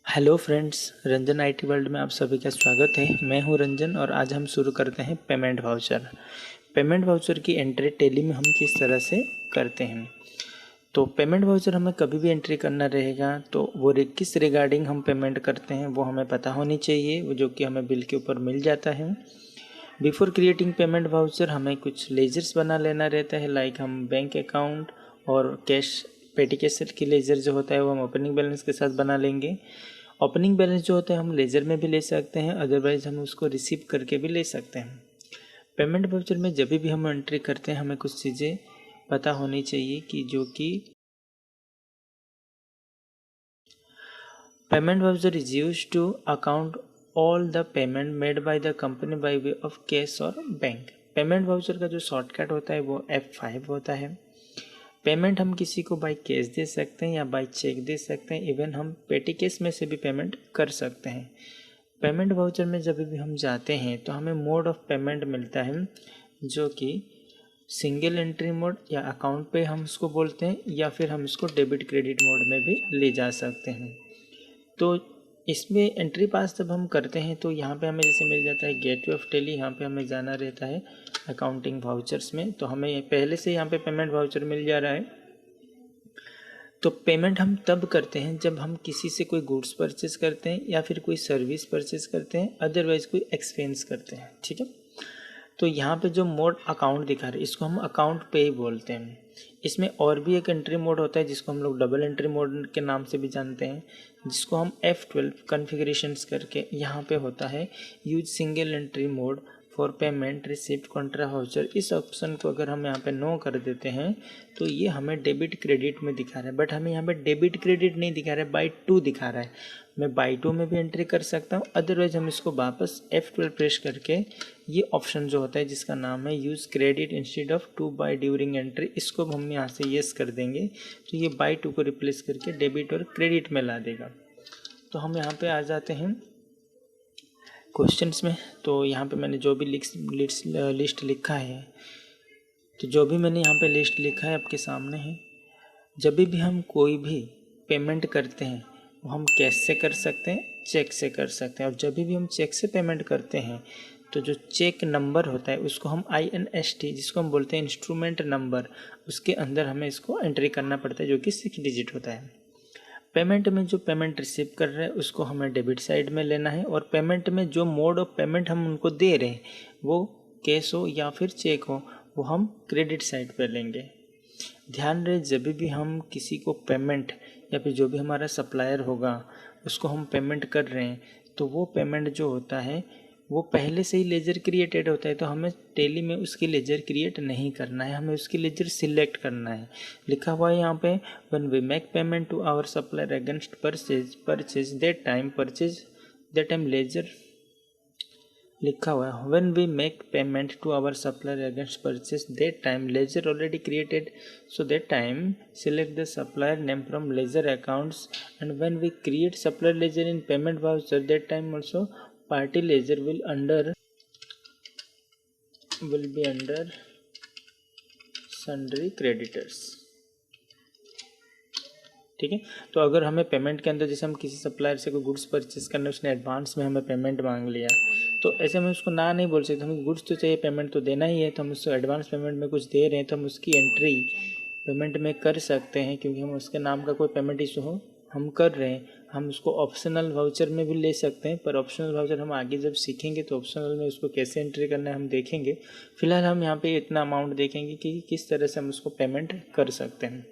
Hello friends, Ranjan IT world में आप सभी का स्वागत है। मैं हूं रंजन और आज हम शुरू करते हैं पेमेंट वाउचर। पेमेंट वाउचर की एंट्री टैली में हम किस तरह से करते हैं। तो पेमेंट वाउचर हमें कभी भी एंट्री करना रहेगा तो वो किस रिगार्डिंग हम पेमेंट करते हैं वो हमें पता होनी चाहिए, वो जो कि हमें बिल के ऊपर मिल जाता है। बिफोर क्रिएटिंग पेमेंट वाउचर हमें कुछ लेजर्स बना लेना रहता है, लाइक हम बैंक अकाउंट और कैश पेटी कैश की लेजर जो होता है वो हम ओपनिंग बैलेंस के साथ बना लेंगे। ओपनिंग बैलेंस जो होता है हम लेजर में भी ले सकते हैं, अदरवाइज हम उसको रिसीव करके भी ले सकते हैं। पेमेंट वाउचर में जब भी हम एंट्री करते हैं हमें कुछ चीज़ें पता होनी चाहिए कि जो कि payment voucher is use to account all the payment made by the company by way of cash और बैंक। पेमेंट वाउचर का जो शॉर्टकट होता है वो F5 होता है। पेमेंट हम किसी को बाय कैश दे सकते हैं या बाय चेक दे सकते हैं, इवन हम पेटी कैश में से भी पेमेंट कर सकते हैं। पेमेंट वाउचर में जब भी हम जाते हैं तो हमें मोड ऑफ पेमेंट मिलता है जो कि सिंगल एंट्री मोड या अकाउंट पे हम इसको बोलते हैं, या फिर हम इसको डेबिट क्रेडिट मोड में भी ले जा सकते हैं। तो इसमें एंट्री पास जब हम करते हैं तो यहाँ पे हमें जैसे मिल जाता है गेटवे ऑफ टैली, यहाँ पे हमें जाना रहता है अकाउंटिंग वाउचर्स में। तो हमें पहले से यहाँ पे पेमेंट वाउचर मिल जा रहा है। तो पेमेंट हम तब करते हैं जब हम किसी से कोई गुड्स परचेज करते हैं या फिर कोई सर्विस परचेज करते हैं, अदरवाइज कोई एक्सपेंस करते हैं। ठीक है, तो यहाँ पे जो मोड अकाउंट दिखा रहे हैं इसको हम अकाउंट पे ही बोलते हैं। इसमें और भी एक एंट्री मोड होता है जिसको हम लोग डबल एंट्री मोड के नाम से भी जानते हैं, जिसको हम F12 कॉन्फ़िगरेशंस करके यहाँ पे होता है use single entry mode for payment receipt Contra voucher. इस ऑप्शन को अगर हम यहाँ पे नो कर देते हैं तो ये हमें डेबिट क्रेडिट में दिखा रहा है, बट हमें यहाँ पे डेबिट क्रेडिट नहीं दिखा रहा है, बाई टू दिखा रहा है। मैं बाई टू में भी एंट्री कर सकता हूँ, अदरवाइज हम इसको वापस F12 प्रेस करके ये ऑप्शन जो होता है जिसका नाम है use credit instead of two by during entry, इसको हम यहाँ से येस कर देंगे तो ये बाई टू को रिप्लेस करके डेबिट और क्रेडिट में ला देगा। तो हम यहाँ पे आ जाते हैं क्वेश्चंस में। तो यहाँ पे मैंने जो भी लिस्ट लिखा है, तो जो भी मैंने यहाँ पे लिस्ट लिखा है आपके सामने है। जब भी हम कोई भी पेमेंट करते हैं वो हम कैश से कर सकते हैं, चेक से कर सकते हैं। और जब भी हम चेक से पेमेंट करते हैं तो जो चेक नंबर होता है उसको हम INST, जिसको हम बोलते हैं इंस्ट्रूमेंट नंबर, उसके अंदर हमें इसको एंट्री करना पड़ता है जो कि 6 डिजिट होता है। पेमेंट में जो पेमेंट रिसीव कर रहे हैं उसको हमें डेबिट साइड में लेना है, और पेमेंट में जो मोड ऑफ पेमेंट हम उनको दे रहे हैं वो कैश हो या फिर चेक हो वो हम क्रेडिट साइड पर लेंगे। ध्यान रहे जब भी हम किसी को पेमेंट या फिर जो भी हमारा सप्लायर होगा उसको हम पेमेंट कर रहे हैं तो वो पेमेंट जो होता है वो पहले से ही लेजर क्रिएटेड होता है, तो हमें टैली में उसकी लेजर क्रिएट नहीं करना है, हमें उसकी लेजर सिलेक्ट करना है। लिखा हुआ है यहाँ पे when we make payment to our supplier against purchase that time ledger, लिखा हुआ है when we make payment to our supplier against purchase that time ledger already created, so that time select the supplier name from ledger accounts, and when we create supplier ledger in payment voucher that time also party ledger will be under sundry creditors। ठीक है, तो अगर हमें payment के अंदर जैसे हम किसी सप्लायर से कोई गुड्स परचेज करना, उसने एडवांस में हमें पेमेंट मांग लिया, तो ऐसे हम उसको ना नहीं बोल सकते, हमें गुड्स तो चाहिए, पेमेंट तो देना ही है, तो हम उसको एडवांस पेमेंट में कुछ दे रहे हैं तो हम उसकी एंट्री पेमेंट में कर सकते हैं, क्योंकि हम उसके नाम का कोई पेमेंट इशू हो हम कर रहे हैं। हम उसको ऑप्शनल वाउचर में भी ले सकते हैं, पर ऑप्शनल वाउचर हम आगे जब सीखेंगे तो ऑप्शनल में उसको कैसे एंट्री करना है हम देखेंगे। फिलहाल हम यहाँ पे इतना अमाउंट देखेंगे कि किस तरह से हम उसको पेमेंट कर सकते हैं।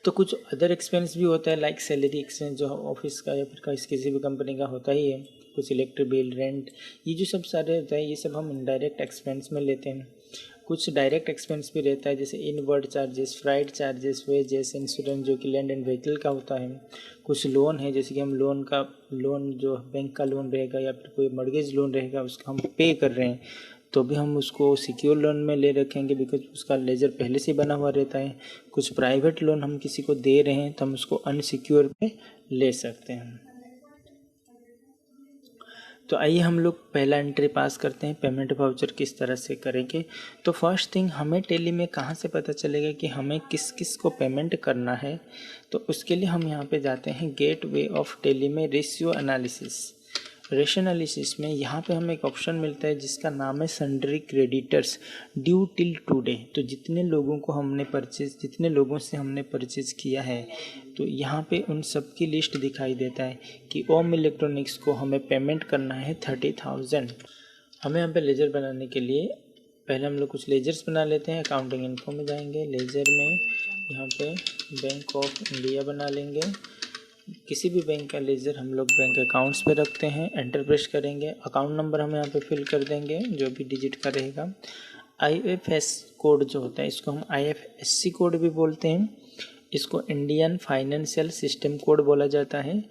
तो कुछ अदर एक्सपेंस भी होता है, लाइक सैलरी एक्सपेंस जो ऑफिस का या फिर किसी भी कंपनी का होता ही है, कुछ इलेक्ट्रिक बिल, रेंट, ये जो सब सारे होता है ये सब हम इनडायरेक्ट एक्सपेंस में लेते हैं। कुछ डायरेक्ट एक्सपेंस भी रहता है जैसे inward charges, freight charges, wages, insurance जो कि लैंड एंड व्हीकल का होता है। कुछ लोन है जैसे कि हम लोन जो बैंक का लोन रहेगा या फिर कोई मॉर्गेज लोन रहेगा उसका हम पे कर रहे हैं तो भी हम उसको सिक्योर लोन में ले रखेंगे, बिकॉज उसका लेजर पहले से बना हुआ रहता है। कुछ प्राइवेट लोन हम किसी को दे रहे हैं तो हम उसको अनसिक्योर पे ले सकते हैं। तो आइए हम लोग पहला एंट्री पास करते हैं, पेमेंट वाउचर किस तरह से करेंगे। तो फर्स्ट थिंग, हमें टेली में कहाँ से पता चलेगा कि हमें किस किस को पेमेंट करना है। तो उसके लिए हम यहाँ पे जाते हैं गेट वे ऑफ टेली में रेशियो एनालिसिस। रेशियो एनालिसिस में यहाँ पे हमें एक ऑप्शन मिलता है जिसका नाम है sundry creditors due till today. तो जितने लोगों से हमने परचेज किया है, तो यहाँ पे उन सब की लिस्ट दिखाई देता है कि ओम इलेक्ट्रॉनिक्स को हमें पेमेंट करना है 30,000। हमें यहाँ पे लेजर बनाने के लिए पहले हम लोग कुछ लेजर्स बना लेते हैं। अकाउंटिंग इन्फो में जाएंगे, लेजर में यहाँ पे बैंक ऑफ इंडिया बना लेंगे। किसी भी बैंक का लेजर हम लोग बैंक अकाउंट्स पे रखते हैं। एंटर प्रेस करेंगे, अकाउंट नंबर हम यहाँ पे फिल कर देंगे जो भी डिजिट का रहेगा। IFS कोड जो होता है इसको हम IFSC कोड भी बोलते हैं। इसको इंडियन फाइनेंशियल सिस्टम कोड बोला जाता है।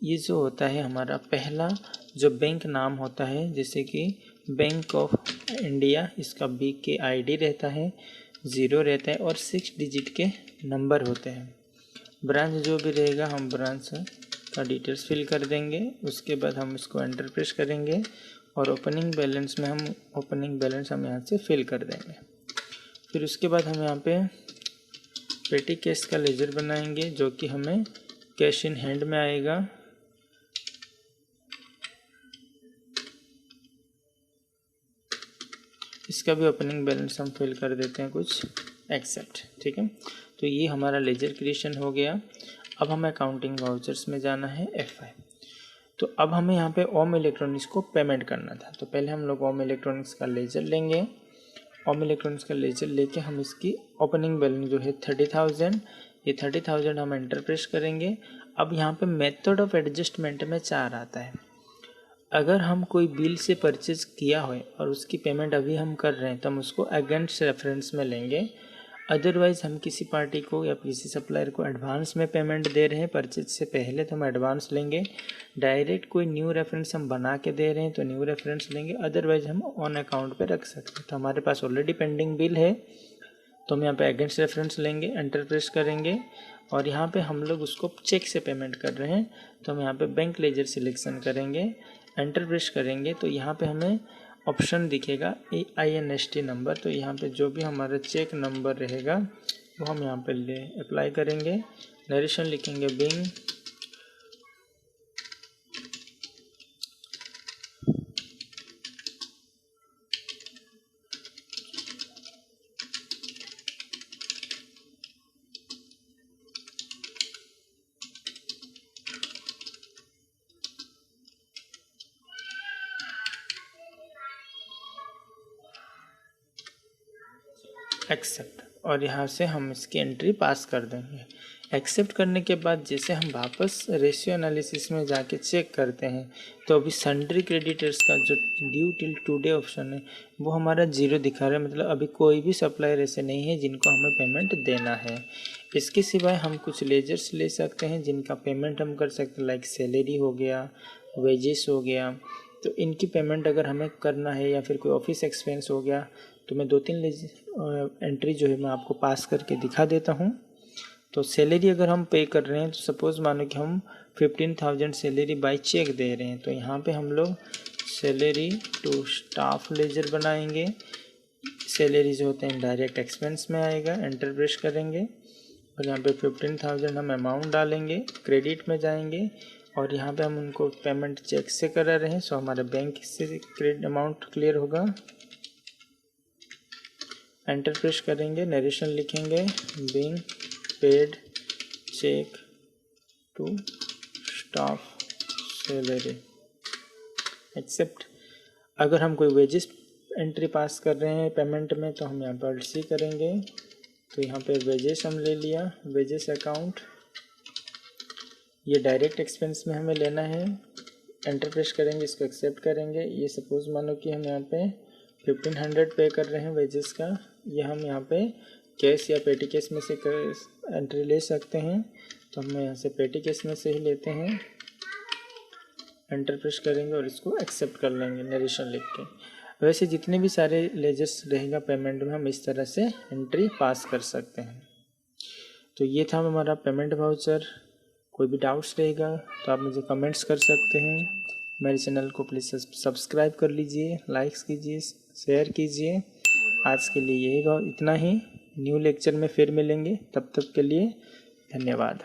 ये जो होता है हमारा पहला जो बैंक नाम होता है, जैसे कि बैंक ऑफ इंडिया, इसका BKID रहता है, 0 रहता है और 6 डिजिट के नंबर होते हैं। ब्रांच जो भी रहेगा हम ब्रांच का डिटेल्स फिल कर देंगे। उसके बाद हम इसको एंटर प्रेस करेंगे और ओपनिंग बैलेंस हम यहाँ से फिल कर देंगे। फिर उसके बाद हम यहाँ पे पेटी कैश का लेजर बनाएंगे जो कि हमें कैश इन हैंड में आएगा। इसका भी ओपनिंग बैलेंस हम फिल कर देते हैं कुछ, एक्सेप्ट। ठीक है, तो ये हमारा लेजर क्रिएशन हो गया। अब हमें अकाउंटिंग वाउचर्स में जाना है F5। तो अब हमें यहाँ पे ओम इलेक्ट्रॉनिक्स को पेमेंट करना था। तो पहले हम लोग ओम इलेक्ट्रॉनिक्स का लेजर लेंगे। ओम इलेक्ट्रॉनिक्स का लेजर लेके हम इसकी ओपनिंग बैलेंस जो है 30,000, ये 30,000 हम एंटर प्रेस करेंगे। अब यहाँ पे मेथड ऑफ एडजस्टमेंट में 4 आता है। अगर हम कोई बिल से परचेज किया हो और उसकी पेमेंट अभी हम कर रहे हैं तो हम उसको अगेंस्ट रेफरेंस में लेंगे। अदरवाइज़ हम किसी पार्टी को या किसी सप्लायर को एडवांस में पेमेंट दे रहे हैं परचेज से पहले तो हम एडवांस लेंगे। डायरेक्ट कोई न्यू रेफरेंस हम बना के दे रहे हैं तो न्यू रेफरेंस लेंगे। अदरवाइज़ हम ऑन अकाउंट पे रख सकते हैं। तो हमारे पास ऑलरेडी पेंडिंग बिल है तो हम यहाँ पे अगेंस्ट रेफरेंस लेंगे, एंटर प्रेस करेंगे और यहाँ पे हम लोग उसको चेक से पेमेंट कर रहे हैं तो हम यहाँ पे बैंक लेजर सिलेक्शन करेंगे, एंटर प्रेस करेंगे तो यहाँ पे हमें ऑप्शन दिखेगा INST नंबर। तो यहाँ पे जो भी हमारा चेक नंबर रहेगा वो हम यहाँ पे अप्लाई करेंगे। नरेशन लिखेंगे बिंग एक्सेप्ट और यहाँ से हम इसकी एंट्री पास कर देंगे। एक्सेप्ट करने के बाद जैसे हम वापस रेशियो एनालिसिस में जाके चेक करते हैं तो अभी सन्ड्री क्रेडिटर्स का जो ड्यू टिल टुडे ऑप्शन है वो हमारा 0 दिखा रहा है। मतलब अभी कोई भी सप्लायर ऐसे नहीं है जिनको हमें पेमेंट देना है। इसके सिवाय हम कुछ लेजर्स ले सकते हैं जिनका पेमेंट हम कर सकते हैं, लाइक सैलरी हो गया, वेजेस हो गया। तो इनकी पेमेंट अगर हमें करना है या फिर कोई ऑफिस एक्सपेंस हो गया तो मैं 2-3 एंट्री जो है मैं आपको पास करके दिखा देता हूँ। तो सैलरी अगर हम पे कर रहे हैं तो सपोज़ मानो कि हम 15,000 सैलरी बाय चेक दे रहे हैं तो यहाँ पे हम लोग सैलरी टू स्टाफ लेजर बनाएंगे। सैलरी जो होते हैं डायरेक्ट एक्सपेंस में आएगा, एंटर प्रेस करेंगे और यहाँ पे 15,000 हम अमाउंट डालेंगे, क्रेडिट में जाएंगे और यहाँ पे हम उनको पेमेंट चेक से करा रहे हैं सो हमारे बैंक से क्रेडिट अमाउंट क्लियर होगा। एंटर प्रेस करेंगे, नरेशन लिखेंगे being paid cheque to staff salary, except. अगर हम कोई वेजेस एंट्री पास कर रहे हैं पेमेंट में तो हम यहाँ पर सी करेंगे। तो यहाँ पे वेजेस हम ले लिया, वेजेस अकाउंट, ये डायरेक्ट एक्सपेंस में हमें लेना है। एंटर प्रेस करेंगे, इसको एक्सेप्ट करेंगे। ये सपोज़ मानो कि हम यहाँ पे 1500 पे कर रहे हैं वेजेस का, ये हम यहाँ पे कैश या पेटी कैश में से एंट्री ले सकते हैं तो हम यहाँ से पेटी कैश में से ही लेते हैं। एंटर प्रेस करेंगे और इसको एक्सेप्ट कर लेंगे नरेशन लिख के। वैसे जितने भी सारे लेजर्स रहेगा पेमेंट में हम इस तरह से एंट्री पास कर सकते हैं। तो ये था हमारा पेमेंट वाउचर। कोई भी डाउट्स रहेगा तो आप मुझे कमेंट्स कर सकते हैं। मेरे चैनल को प्लीज़ सब्सक्राइब कर लीजिए, लाइक्स कीजिए, शेयर कीजिए। आज के लिए यही इतना ही। न्यू लेक्चर में फिर मिलेंगे, तब तक के लिए धन्यवाद।